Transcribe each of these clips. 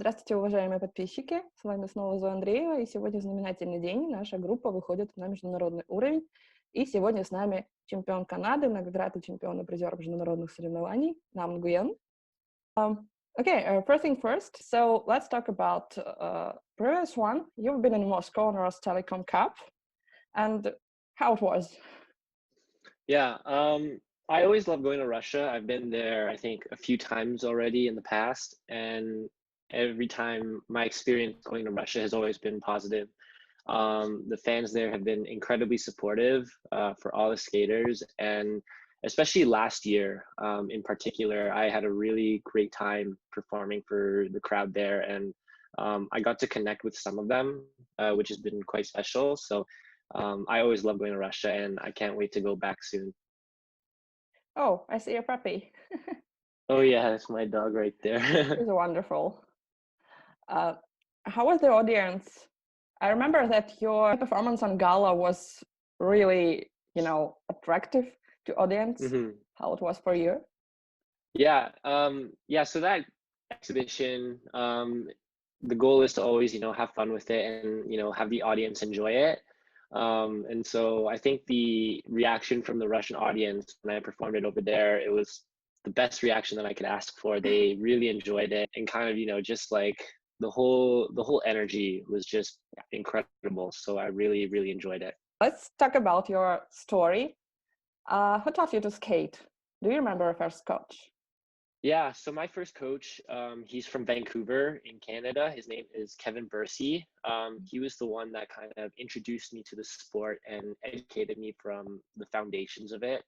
Здравствуйте, уважаемые подписчики! С вами снова Зоя Андреева, и сегодня знаменательный день. Наша группа выходит на международный уровень. И сегодня с нами чемпион Канады, многократный чемпион и призер международных соревнований Nguyen. First thing first, so let's talk about previous one. You've been in Moscow on Rostelecom Cup, and how it was. Yeah, I always love going to Russia. I've been there, I think, a few times already in the past, and every time my experience going to Russia has always been positive. The fans there have been incredibly supportive for all the skaters, and especially last year in particular, I had a really great time performing for the crowd there, and I got to connect with some of them, which has been quite special. So I always love going to Russia, and I can't wait to go back soon. Oh, I see a puppy. Oh yeah, that's my dog right there. It's wonderful. How was the audience? I remember that your performance on Gala was really, attractive to audience. hmm How it was for you? Yeah, so that exhibition, the goal is to always, have fun with it and, have the audience enjoy it. And so I think the reaction from the Russian audience when I performed it over there, it was the best reaction that I could ask for. They really enjoyed it, and kind of, just like the whole energy was just incredible. So I really, really enjoyed it. Let's talk about your story. Who taught you to skate? Do you remember your first coach? Yeah, so my first coach, he's from Vancouver in Canada. His name is Kevin Bursey. He was the one that kind of introduced me to the sport and educated me from the foundations of it.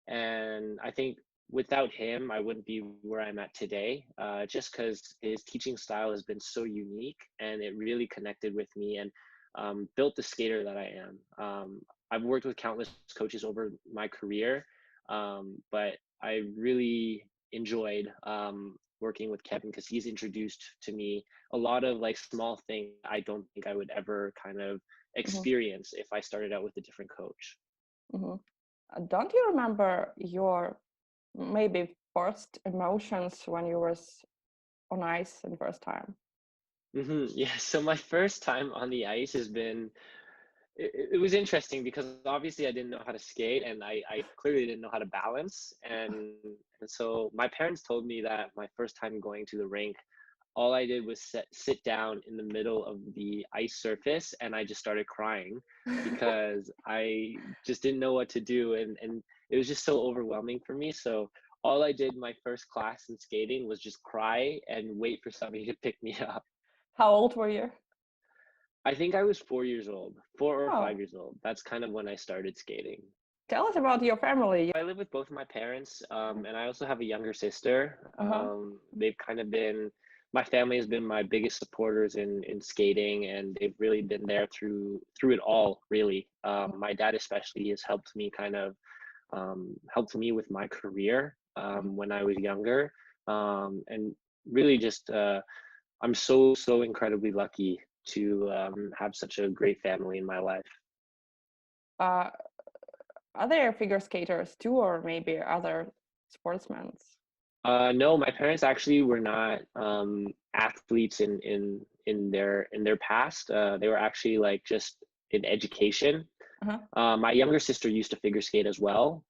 And I think without him, I wouldn't be where I'm at today, just because his teaching style has been so unique and it really connected with me and built the skater that I am. I've worked with countless coaches over my career, but I really enjoyed working with Kevin because he's introduced to me a lot of like small things I don't think I would ever kind of Mhm, experience if I started out with a different coach. mhm. Don't you remember your maybe first emotions when you were on ice the first time? Yeah, so my first time on the ice has been it was interesting because obviously I didn't know how to skate and I clearly didn't know how to balance and so my parents told me that my first time going to the rink, all I did was sit down in the middle of the ice surface and I just started crying because I just didn't know what to do and it was just so overwhelming for me. So all I did my first class in skating was just cry and wait for somebody to pick me up. How old were you? I think I was 4 years old, 4 or Oh, 5 years old. That's kind of when I started skating. tell us about your family. I live with both of my parents, and I also have a younger sister. Uh-huh. They've kind of been, my family has been my biggest supporters in skating, and they've really been there through it all, really. My dad especially has helped me kind of helped me with my career when I was younger, and really just I'm so incredibly lucky to have such a great family in my life. Uh, are there figure skaters too, or maybe other sportsmen? No, my parents actually were not athletes in their past. They were actually like just in education. Uh-huh. My younger sister used to figure skate as well.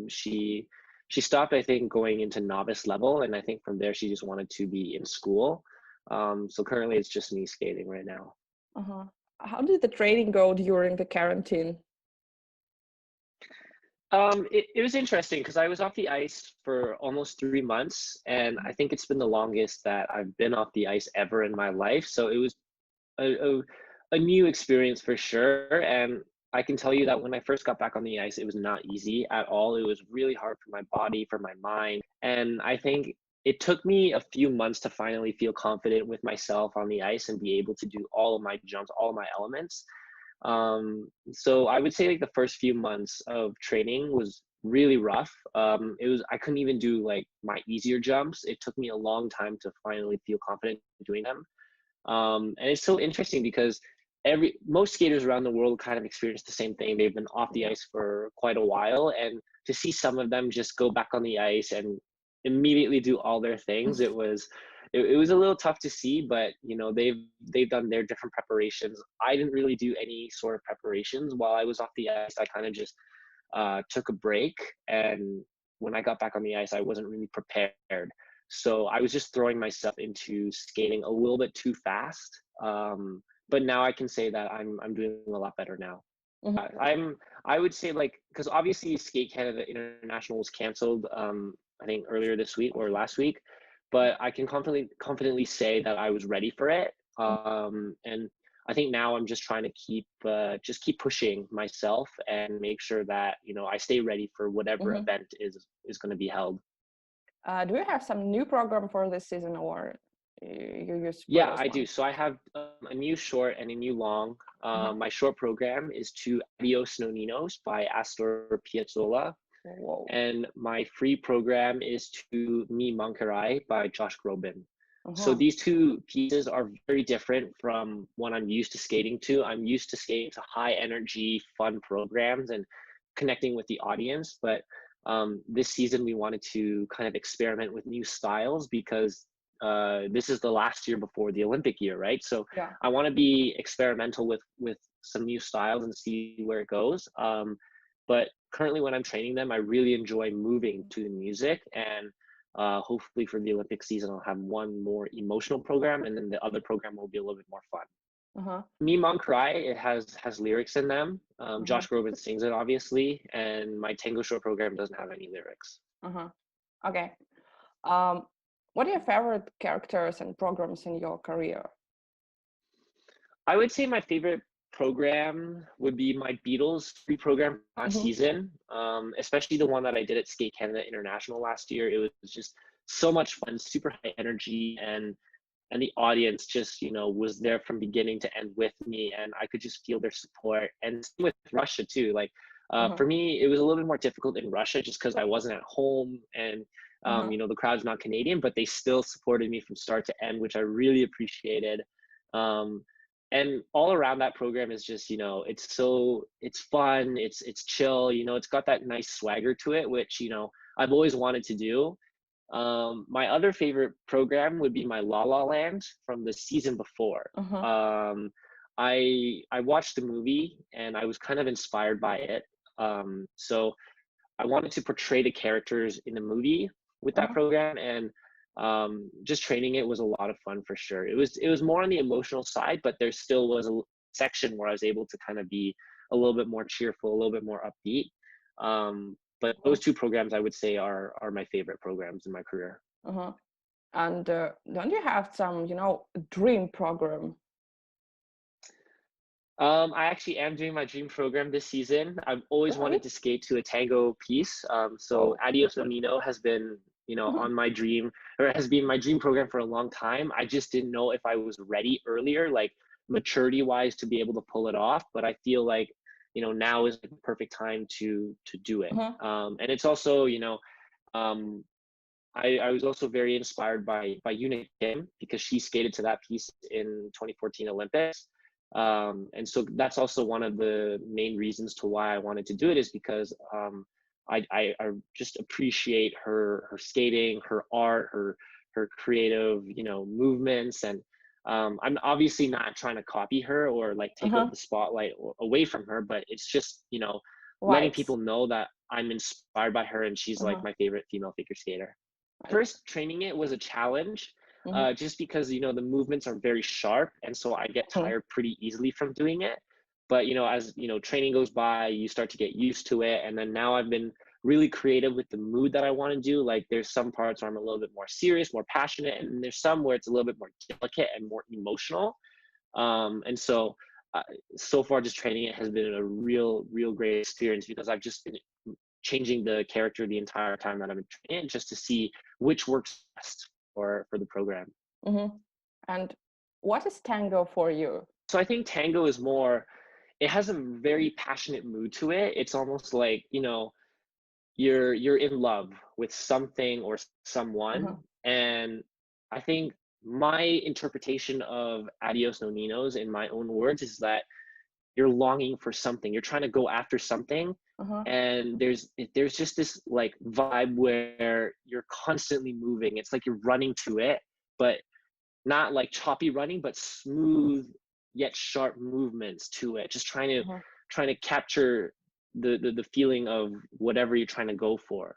She stopped, I think, going into novice level, and I think from there she just wanted to be in school. So currently, it's just me skating right now. Uh-huh. How did the training go during the quarantine? It was interesting because I was off the ice for almost 3 months, and I think it's been the longest that I've been off the ice ever in my life. So it was a new experience for sure. And I can tell you that when I first got back on the ice, it was not easy at all. It was really hard for my body, for my mind. And I think it took me a few months to finally feel confident with myself on the ice and be able to do all of my jumps, all of my elements. So I would say like the first few months of training was really rough. I couldn't even do like my easier jumps. It took me a long time to finally feel confident doing them. And it's so interesting because most skaters around the world kind of experience the same thing. They've been off the ice for quite a while, and to see some of them just go back on the ice and immediately do all their things, it was a little tough to see, but they've done their different preparations. I didn't really do any sort of preparations while I was off the ice. I kind of just took a break, and when I got back on the ice, I wasn't really prepared. So I was just throwing myself into skating a little bit too fast. But now I can say that I'm doing a lot better now. Mhm. I would say, like, because obviously Skate Canada International was canceled, I think earlier this week or last week, but I can confidently say that I was ready for it. And I think now I'm just trying to keep pushing myself and make sure that I stay ready for whatever Mhm. event is going to be held. Do you have some new program for this season, or you use Yeah, previous I one? do. So I have a new short and a new long. Uh-huh. My short program is To Adios No Ninos by Astor Piazzolla, Whoa. and my free program is To Me Mankarai by Josh Groban. So Uh-huh. these two pieces are very different from what I'm used to skating to. I'm used to skating to high energy, fun programs and connecting with the audience. But this season, we wanted to kind of experiment with new styles because this is the last year before the Olympic year, right? So Yeah. I want to be experimental with some new styles and see where it goes. But currently, when I'm training them, I really enjoy moving to the music, and hopefully for the Olympic season, I'll have one more emotional program, and then the other program will be a little bit more fun. Uh-huh. Me Mon Cry, it has lyrics in them. Uh-huh. Josh Groban sings it, obviously, and my Tango short program doesn't have any lyrics. Uh-huh. Okay. Um, what are your favorite characters and programs in your career? I would say my favorite program would be my Beatles free program last Mm-hmm. season, especially the one that I did at Skate Canada International last year. It was just so much fun, super high energy, and the audience just was there from beginning to end with me, and I could just feel their support. And same with Russia too. Like Uh-huh. for me, it was a little bit more difficult in Russia just because I wasn't at home, and Uh-huh. the crowd's not Canadian, but they still supported me from start to end, which I really appreciated. Um, and all around that program is just it's fun, it's chill, it's got that nice swagger to it, which I've always wanted to do. My other favorite program would be my La La Land from the season before. Uh-huh. I watched the movie and I was kind of inspired by it. So I wanted to portray the characters in the movie with that Uh-huh. program, and just training it was a lot of fun for sure. It was more on the emotional side, but there still was a section where I was able to kind of be a little bit more cheerful, a little bit more upbeat. But Uh-huh. those two programs I would say are my favorite programs in my career. Uh-huh. And don't you have some, dream program? I actually am doing my dream program this season. I've always Really? wanted to skate to a tango piece. So Oh. Adios Amino has been, Uh-huh. on my dream, or has been my dream program for a long time. I just didn't know if I was ready earlier, like maturity wise, to be able to pull it off. But I feel like, now is the perfect time to do it. Uh-huh. And it's also, um, I was also very inspired by Yuna Kim because she skated to that piece in 2014 Olympics. And so that's also one of the main reasons to why I wanted to do it, is because I just appreciate her skating, her art, her creative, movements. And I'm obviously not trying to copy her or like take Uh-huh. the spotlight away from her, but it's just, letting Vibes. people know that I'm inspired by her and she's like Uh-huh. my favorite female figure skater. Right. First, training it was a challenge, Mm-hmm. just because the movements are very sharp, and so I get Mm-hmm. tired pretty easily from doing it. But as training goes by, you start to get used to it, and then now I've been really creative with the mood that I want to do. Like there's some parts where I'm a little bit more serious, more passionate, and there's some where it's a little bit more delicate and more emotional. And so uh, so far, just training it has been a real great experience because I've just been changing the character the entire time that I've been training, just to see which works best for the program. Mm-hmm. And what is tango for you? So I think tango is more, it has a very passionate mood to it. It's almost like, you're in love with something or Uh-huh. someone. And I think my interpretation of Adios No Ninos in my own words is that you're longing for something, you're trying to go after something, Uh-huh. and there's just this like vibe where you're constantly moving. It's like you're running to it, but not like choppy running, but smooth yet sharp movements to it. Just Uh-huh. trying to capture the feeling of whatever you're trying to go for.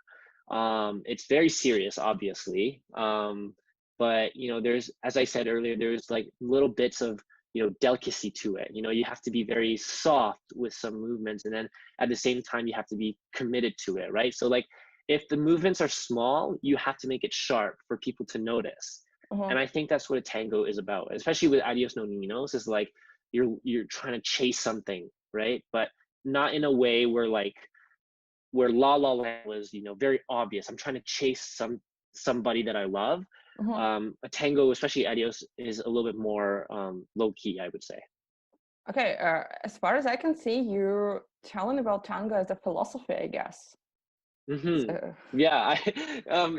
It's very serious, obviously. But you know, there's, as I said earlier, there's like little bits of, you know, delicacy to it. You know, you have to be very soft with some movements, and then at the same time you have to be committed to it, right? So like if the movements are small, you have to make it sharp for people to notice. Uh-huh. And I think that's what a tango is about, especially with Adios No Ninos, is like you're trying to chase something, right? But not in a way where like where La La Land was, you know, very obvious. I'm trying to chase somebody that I love. Uh-huh. A tango, especially Adios, is a little bit more low key, I would say. Okay, as far as I can see, you're telling about tango as a philosophy, I guess. Hmm. So, Yeah,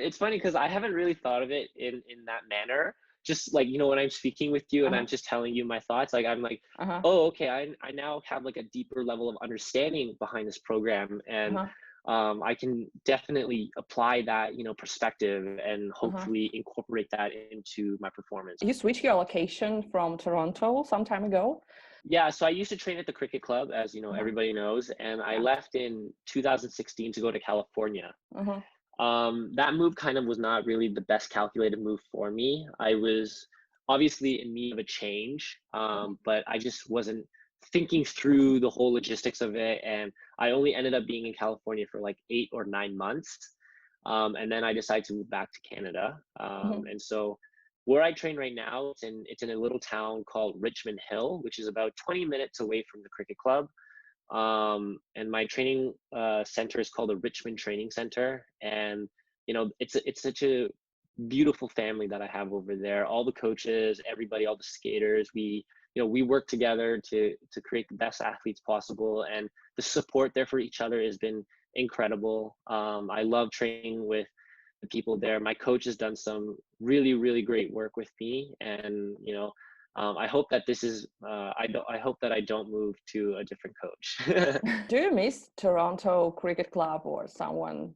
it's funny because I haven't really thought of it in that manner. Just like, you know, when I'm speaking with you and uh-huh, I'm just telling you my thoughts, like I'm like, uh-huh, oh, okay, I now have like a deeper level of understanding behind this program, and uh-huh, I can definitely apply that, you know, perspective and uh-huh. hopefully incorporate that into my performance. You switched your location from Toronto some time ago. Yeah, so I used to train at the cricket club, as you know, Uh-huh, everybody knows, and I yeah. left in 2016 to go to California. Uh-huh, That move kind of was not really the best calculated move for me. I was obviously in need of a change, uh-huh, but I just wasn't thinking through the whole logistics of it. And I only ended up being in California for like 8 or 9 months. And then I decided to move back to Canada. uh-huh, And so where I train right now, it's in a little town called Richmond Hill, which is about 20 minutes away from the cricket club. And my training center is called the Richmond Training Center, and you know it's such a beautiful family that I have over there. All the coaches, everybody, all the skaters, we, you know, we work together to create the best athletes possible, and the support there for each other has been incredible. I love training with the people there. My coach has done some really great work with me, and you know, I hope that this is I hope that I don't move to a different coach. Do you miss Toronto Cricket Club or someone?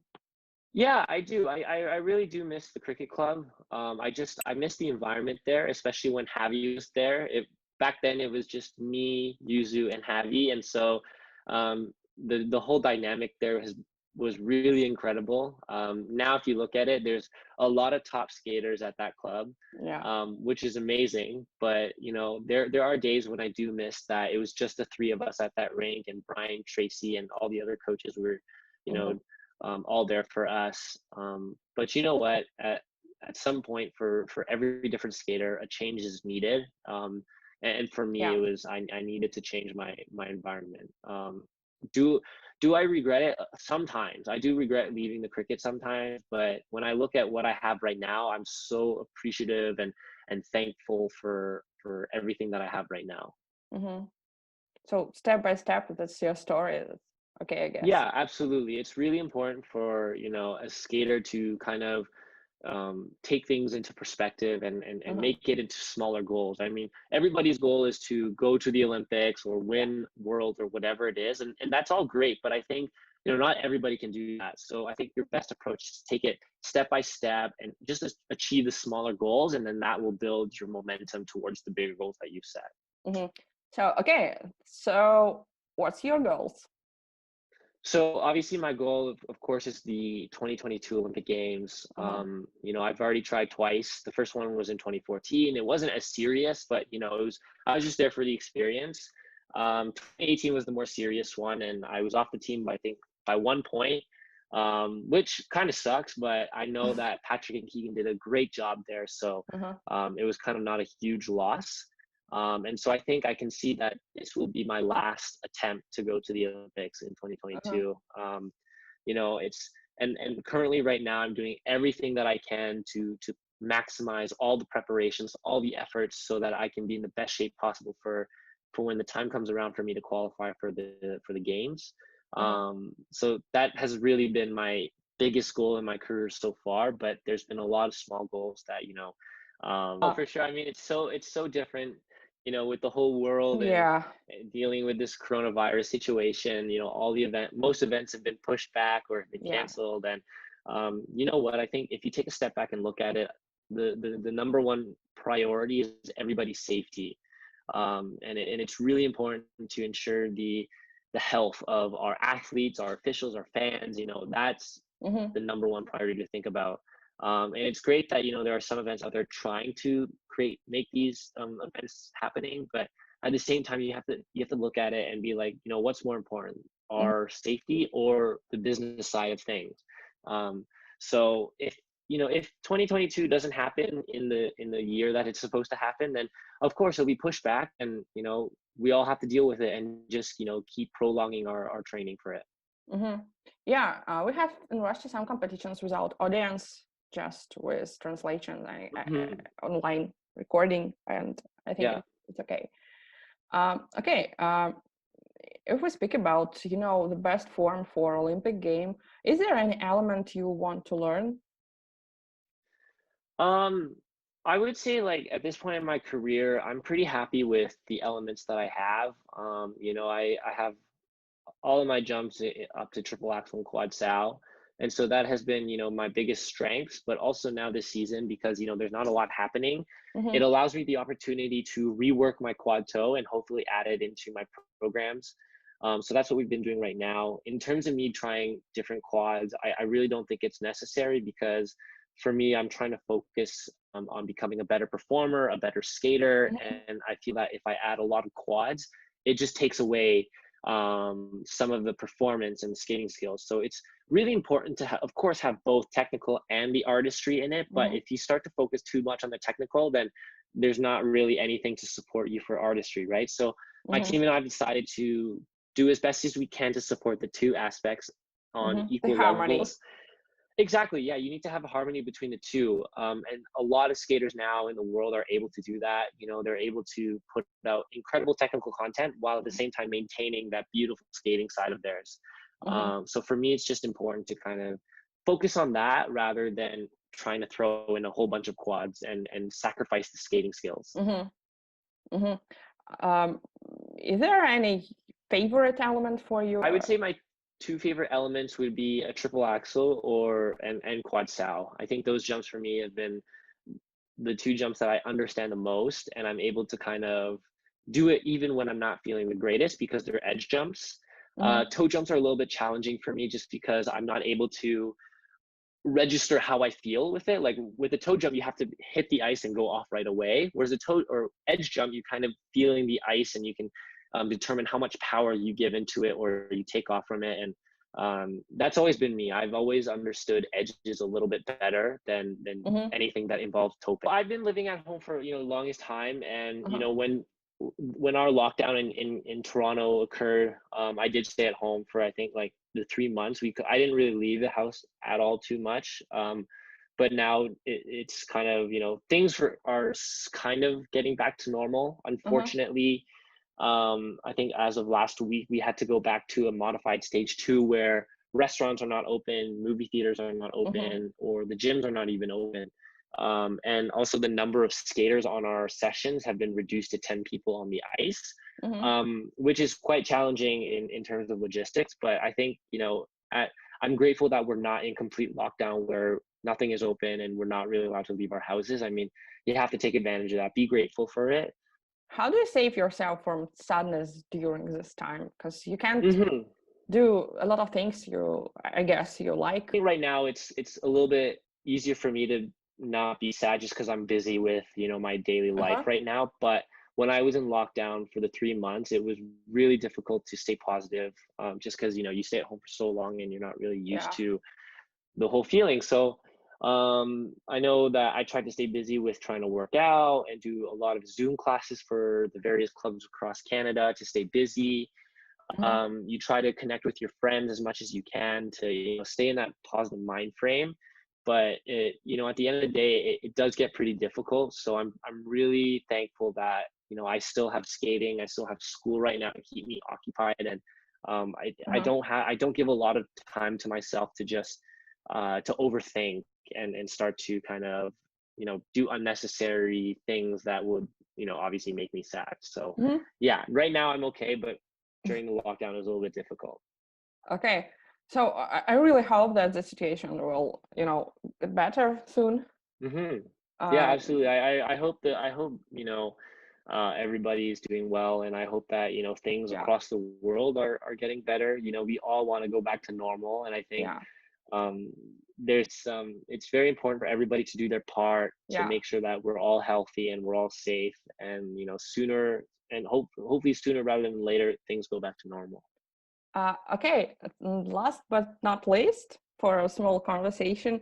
Yeah, I do. I really do miss the cricket club. I miss the environment there, especially when Javi was there. It back then it was just me, Yuzu, and Javi, and so the whole dynamic there was really incredible. Now, if you look at it, there's a lot of top skaters at that club, Yeah. which is amazing. But you know, there are days when I do miss that it was just the three of us at that rink, and Brian, Tracy, and all the other coaches were, you know, Uh-huh. all there for us. But you know what? At some point, for every different skater, a change is needed. And for me, Yeah. it was I needed to change my environment. Do do I regret it? Sometimes I do regret leaving the cricket sometimes, but when I look at what I have right now, I'm so appreciative and thankful for everything that I have right now. Mm-hmm. So step by step, that's your story. That's okay, I guess. Yeah, absolutely. It's really important for, you know, a skater to kind of take things into perspective and Uh-huh. make it into smaller goals. I mean, everybody's goal is to go to the Olympics or Yeah. win worlds or whatever it is. And that's all great. But I think, you know, not everybody can do that. So I think your best approach is to take it step by step and just achieve the smaller goals. And then that will build your momentum towards the bigger goals that you've set. Mm-hmm. So okay, so what's your goals? So obviously my goal of course is the 2022 Olympic Games. Uh-huh. You know, I've already tried twice. The first one was in 2014. It wasn't as serious, but you know, I was just there for the experience. 2018 was the more serious one, and I was off the team by, I think, by 1 point, which kind of sucks, but I know that Patrick and Keegan did a great job there. So Uh-huh. it was kind of not a huge loss. And so I think I can see that this will be my last attempt to go to the Olympics in Uh-huh. 2022. You know, and currently right now I'm doing everything that I can to maximize all the preparations, all the efforts, so that I can be in the best shape possible for when the time comes around for me to qualify for the games. Uh-huh. So that has really been my biggest goal in my career so far. But there's been a lot of small goals that, you know, oh, for sure. I mean, it's so different, you know, with the whole world and Yeah. dealing with this coronavirus situation. You know, most events have been pushed back or have been Yeah. canceled. And you know what? I think if you take a step back and look at it, the number one priority is everybody's safety. And it's really important to ensure the health of our athletes, our officials, our fans. That's Mm-hmm. the number one priority to think about. And it's great that there are some events out there trying to make these events happening, but at the same time, you have to look at it and be like, what's more important, Mm-hmm. our safety or the business side of things. So if 2022 doesn't happen in the year that it's supposed to happen, then of course it'll be pushed back, and we all have to deal with it and just keep prolonging our training for it. Mm-hmm. Yeah, we have in Russia some competitions without audience, just with translation, Mhm. online recording, and I think Yeah. it's okay. Okay, if we speak about, the best form for Olympic game, is there any element you want to learn? Um, I would say, like, at this point in my career, I'm pretty happy with the elements that I have. I have all of my jumps up to triple axel and quad sal. And so that has been, my biggest strengths, but also now this season, because, there's not a lot happening, it Mm-hmm. allows me the opportunity to rework my quad toe and hopefully add it into my programs. So that's what we've been doing right now. In terms of me trying different quads, I really don't think it's necessary, because for me, I'm trying to focus on becoming a better performer, a better skater. And I feel that if I add a lot of quads, it just takes away some of the performance and skating skills. So it's really important to, of course, have both technical and the artistry in it. But Mm-hmm. if you start to focus too much on the technical, then there's not really anything to support you for artistry, right? So my Mm-hmm. team and I have decided to do as best as we can to support the two aspects on Mm-hmm. The equal harmony. levels. Exactly. Yeah, you need to have a harmony between the two. And a lot of skaters now in the world are able to do that. They're able to put out incredible technical content while at the same time maintaining that beautiful skating side of theirs. Mm-hmm. So for me, it's just important to kind of focus on that rather than trying to throw in a whole bunch of quads and sacrifice the skating skills. Mm-hmm. Mm-hmm. Is there any favorite element for you? I would say my two favorite elements would be a triple axel and quad sal. I think those jumps for me have been the two jumps that I understand the most, and I'm able to kind of do it even when I'm not feeling the greatest, because they're edge jumps. Mm-hmm. Toe jumps are a little bit challenging for me, just because I'm not able to register how I feel with it. Like with a toe jump, you have to hit the ice and go off right away. Whereas a toe or edge jump, you kind of feeling the ice, and you can determine how much power you give into it or you take off from it. And that's always been me. I've always understood edges a little bit better than Mm-hmm. anything that involves toe. I've been living at home for the longest time, and Uh-huh. when our lockdown in Toronto occurred, I did stay at home for, I think, like the 3 months. I didn't really leave the house at all too much. But now it's kind of, things are kind of getting back to normal. Uh-huh. Unfortunately, I think as of last week, we had to go back to a modified stage 2, where restaurants are not open, movie theaters are not Mm-hmm. open, or the gyms are not even open. And also the number of skaters on our sessions have been reduced to 10 people on the ice, Mm-hmm. which is quite challenging in terms of logistics. But I think, I'm grateful that we're not in complete lockdown where nothing is open and we're not really allowed to leave our houses. I mean, you have to take advantage of that, be grateful for it. How do you save yourself from sadness during this time? Because you can't Hmm. do a lot of things I guess, you like. I think right now it's a little bit easier for me to not be sad, just because I'm busy with my daily life Uh-huh. right now. But when I was in lockdown for the 3 months, it was really difficult to stay positive, just because you stay at home for so long and you're not really used Yeah. to the whole feeling. So I know that I tried to stay busy with trying to work out and do a lot of Zoom classes for the various clubs across Canada to stay busy. Mm-hmm. You try to connect with your friends as much as you can to stay in that positive mind frame. But at the end of the day, it does get pretty difficult. So I'm really thankful that I still have skating, I still have school right now to keep me occupied. And Uh-huh. I don't give a lot of time to myself to just to overthink and start to kind of do unnecessary things that would obviously make me sad. So Mm-hmm. yeah, right now I'm okay, but during the lockdown it was a little bit difficult. Okay. So I really hope that the situation will, get better soon. Hmm. Yeah, Uh, absolutely. I hope that everybody is doing well, and I hope that things yeah, across the world are getting better. We all want to go back to normal, and I think yeah, um, it's very important for everybody to do their part to yeah. make sure that we're all healthy and we're all safe, and sooner and hopefully sooner rather than later things go back to normal. Okay, last but not least, for a small conversation,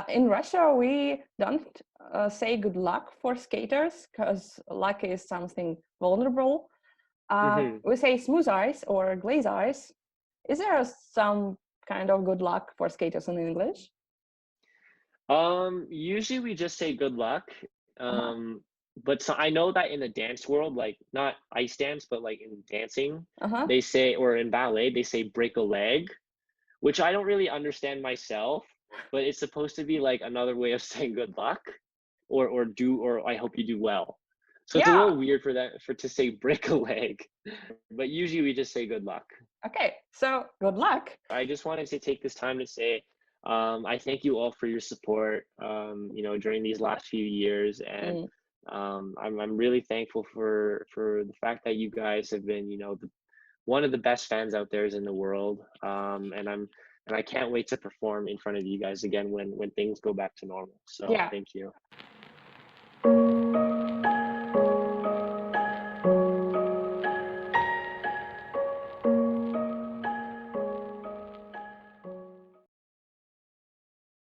in Russia we don't say good luck for skaters because luck is something vulnerable. Hmm. We say smooth ice or glaze ice. Is there some kind of good luck for skaters in English? Usually we just say good luck. Uh-huh. But so I know that in the dance world, like not ice dance, but like in dancing, Uh-huh. they say, or in ballet, they say break a leg, which I don't really understand myself, but it's supposed to be like another way of saying good luck, or I hope you do well. So it's a Yeah. little weird for that for to say break a leg, but usually we just say good luck. Okay. So good luck. I just wanted to take this time to say I thank you all for your support, during these last few years, and Mm. I'm really thankful for the fact that you guys have been, one of the best fans out there is in the world, and I can't wait to perform in front of you guys again when things go back to normal. So Yeah. thank you.